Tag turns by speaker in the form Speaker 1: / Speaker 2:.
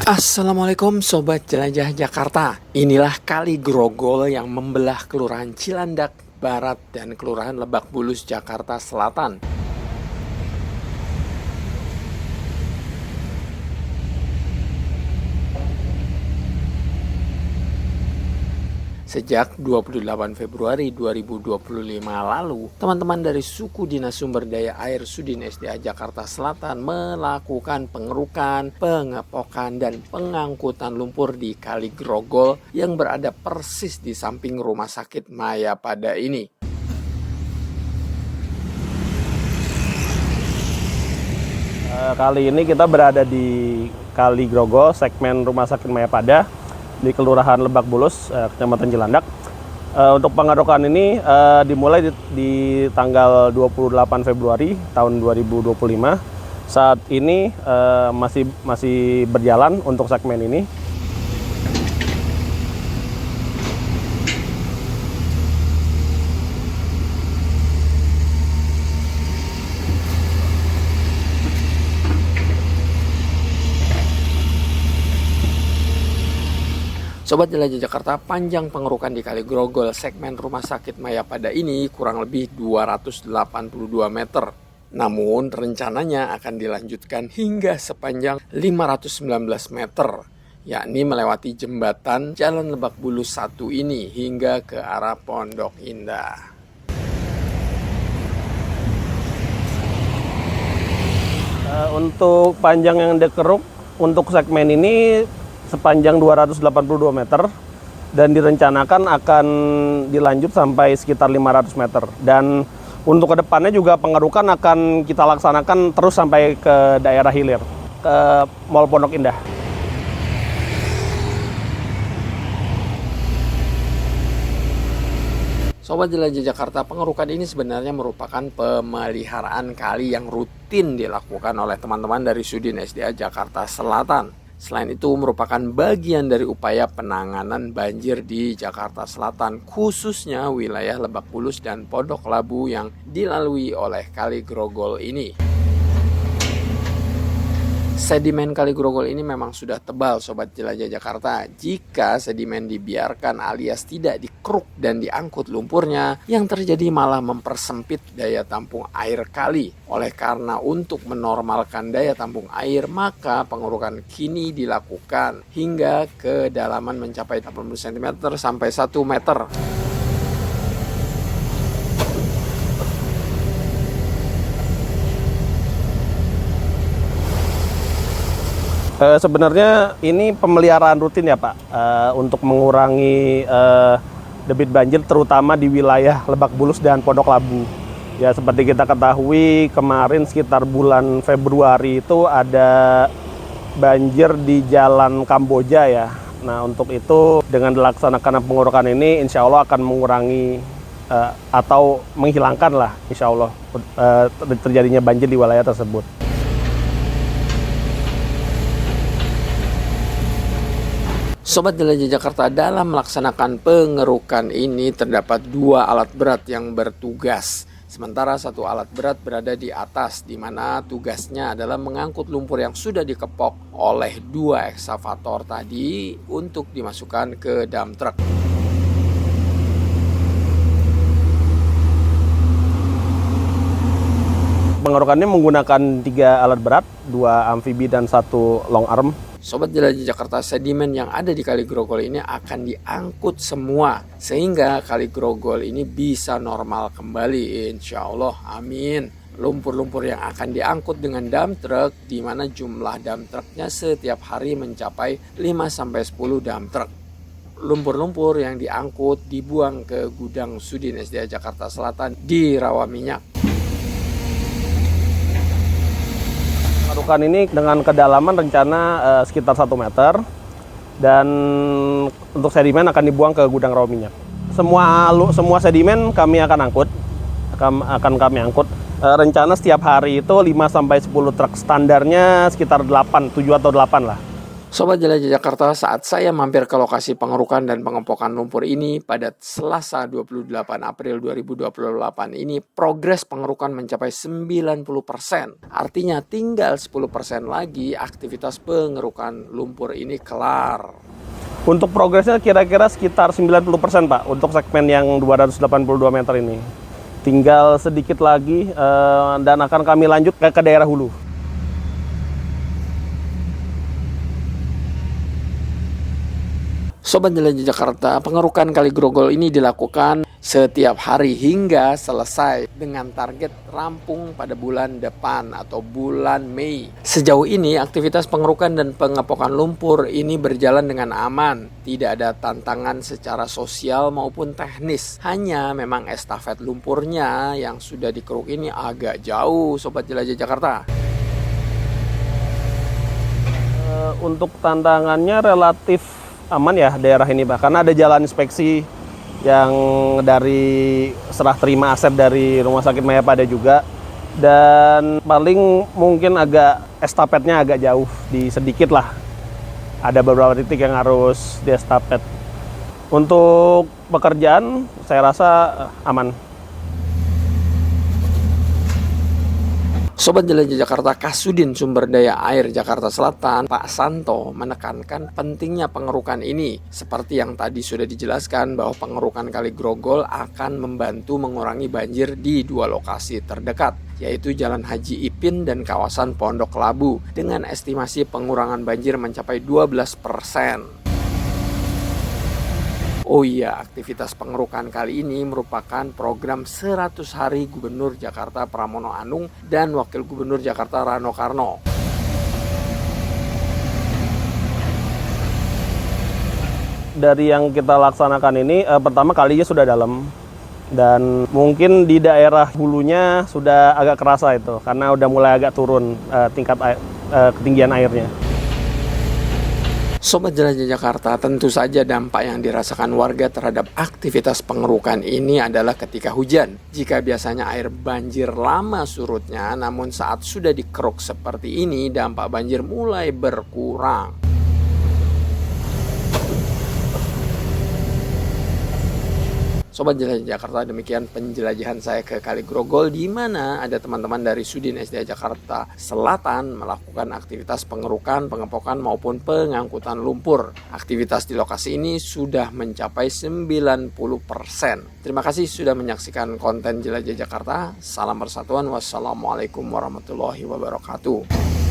Speaker 1: Assalamualaikum Sobat Jelajah Jakarta. Inilah Kali Grogol yang membelah Kelurahan Cilandak Barat dan Kelurahan Lebak Bulus, Jakarta Selatan. Sejak 28 Februari 2025 lalu, teman-teman dari suku Dinas Sumber Daya Air Sudin SDA Jakarta Selatan melakukan pengerukan, pengepokan, dan pengangkutan lumpur di Kali Grogol yang berada persis di samping Rumah Sakit Mayapada ini.
Speaker 2: Kali ini kita berada di Kali Grogol, segmen Rumah Sakit Mayapada di Kelurahan Lebak Bulus, Kecamatan Cilandak. Untuk pengerukan ini dimulai di tanggal 28 Februari tahun 2025. Saat ini masih berjalan untuk segmen ini.
Speaker 1: Sobat Jelajah Jakarta, panjang pengerukan di Kali Grogol segmen Rumah Sakit Mayapada ini kurang lebih 282 meter. Namun rencananya akan dilanjutkan hingga sepanjang 519 meter, yakni melewati jembatan Jalan Lebak Bulus 1 ini hingga ke arah Pondok Indah.
Speaker 2: Untuk panjang yang dikeruk untuk segmen ini sepanjang 282 meter dan direncanakan akan dilanjut sampai sekitar 500 meter. Dan untuk kedepannya juga pengerukan akan kita laksanakan terus sampai ke daerah hilir, ke Mall Pondok Indah.
Speaker 1: Sobat Jelajah Jakarta, pengerukan ini sebenarnya merupakan pemeliharaan kali yang rutin dilakukan oleh teman-teman dari Sudin SDA Jakarta Selatan. Selain itu merupakan bagian dari upaya penanganan banjir di Jakarta Selatan, khususnya wilayah Lebak Bulus dan Pondok Labu yang dilalui oleh Kali Grogol ini. Sedimen Kali Grogol ini memang sudah tebal, Sobat Jelajah Jakarta. Jika sedimen dibiarkan alias tidak dikeruk dan diangkut lumpurnya, yang terjadi malah mempersempit daya tampung air kali. Oleh karena untuk menormalkan daya tampung air, maka pengerukan kini dilakukan hingga kedalaman mencapai 80 cm sampai 1 meter.
Speaker 2: Sebenarnya ini pemeliharaan rutin ya Pak, untuk mengurangi debit banjir terutama di wilayah Lebak Bulus dan Pondok Labu. Ya seperti kita ketahui kemarin sekitar bulan Februari itu ada banjir di Jalan Kamboja ya. Nah untuk itu dengan dilaksanakan pengurukan ini insya Allah akan mengurangi atau menghilangkan lah insya Allah terjadinya banjir di wilayah tersebut.
Speaker 1: Sobat Jelajah Jakarta, dalam melaksanakan pengerukan ini terdapat 2 alat berat yang bertugas. Sementara 1 alat berat berada di atas, di mana tugasnya adalah mengangkut lumpur yang sudah dikepok oleh 2 eksavator tadi untuk dimasukkan ke dump truck.
Speaker 2: Pengerukannya menggunakan 3 alat berat, 2 amfibi dan 1 long arm.
Speaker 1: Sobat Jelajah Jakarta, sedimen yang ada di Kali Grogol ini akan diangkut semua sehingga Kali Grogol ini bisa normal kembali, insya Allah, amin. Lumpur-lumpur yang akan diangkut dengan dump truck, di mana jumlah dump trucknya setiap hari mencapai 5-10 dump truck. Lumpur-lumpur yang diangkut dibuang ke gudang Sudin SDA Jakarta Selatan di Rawaminyak.
Speaker 2: Pengerukan ini dengan kedalaman rencana sekitar 1 meter dan untuk sedimen akan dibuang ke gudang rawa minyak. Semua sedimen kami akan kami angkut. Rencana setiap hari itu 5-10 truk, standarnya sekitar 7 atau 8 lah.
Speaker 1: Sobat Jelajah Jakarta, saat saya mampir ke lokasi pengerukan dan pengempokan lumpur ini pada Selasa 28 April 2028 ini, progres pengerukan mencapai 90%. Artinya tinggal 10% lagi aktivitas pengerukan lumpur ini kelar.
Speaker 2: Untuk progresnya kira-kira sekitar 90% Pak, untuk segmen yang 282 meter ini. Tinggal sedikit lagi dan akan kami lanjut ke daerah hulu.
Speaker 1: Sobat Jelajah Jakarta, pengerukan Kali Grogol ini dilakukan setiap hari hingga selesai dengan target rampung pada bulan depan atau bulan Mei. Sejauh ini aktivitas pengerukan dan pengepokan lumpur ini berjalan dengan aman. Tidak ada tantangan secara sosial maupun teknis. Hanya memang estafet lumpurnya yang sudah dikeruk ini agak jauh, Sobat Jelajah Jakarta.
Speaker 2: Untuk tantangannya relatif aman ya daerah ini Pak, karena ada jalan inspeksi yang dari serah terima aset dari Rumah Sakit Mayapada juga, dan paling mungkin agak estafetnya agak jauh di sedikit lah, ada beberapa titik yang harus di estafet. Untuk pekerjaan saya rasa aman.
Speaker 1: Sobat Jelajah Jakarta, Kasudin Sumber Daya Air Jakarta Selatan, Pak Santo, menekankan pentingnya pengerukan ini. Seperti yang tadi sudah dijelaskan bahwa pengerukan Kali Grogol akan membantu mengurangi banjir di dua lokasi terdekat, yaitu Jalan Haji Ipin dan kawasan Pondok Labu, dengan estimasi pengurangan banjir mencapai 12%. Oh iya, aktivitas pengerukan kali ini merupakan program 100 hari Gubernur Jakarta Pramono Anung dan Wakil Gubernur Jakarta Rano Karno.
Speaker 2: Dari yang kita laksanakan ini, pertama kalinya sudah dalam, dan mungkin di daerah hulunya sudah agak kerasa itu, karena udah mulai agak turun tingkat ketinggian airnya.
Speaker 1: Sobat Jelajah Jakarta, tentu saja dampak yang dirasakan warga terhadap aktivitas pengerukan ini adalah ketika hujan. Jika biasanya air banjir lama surutnya, namun saat sudah dikeruk seperti ini, dampak banjir mulai berkurang. Sobat Jelajah Jakarta, demikian penjelajahan saya ke Kali Grogol, di mana ada teman-teman dari Sudin SDA Jakarta Selatan melakukan aktivitas pengerukan, pengepokan maupun pengangkutan lumpur. Aktivitas di lokasi ini sudah mencapai 90%. Terima kasih sudah menyaksikan konten Jelajah Jakarta. Salam persatuan. Wassalamualaikum warahmatullahi wabarakatuh.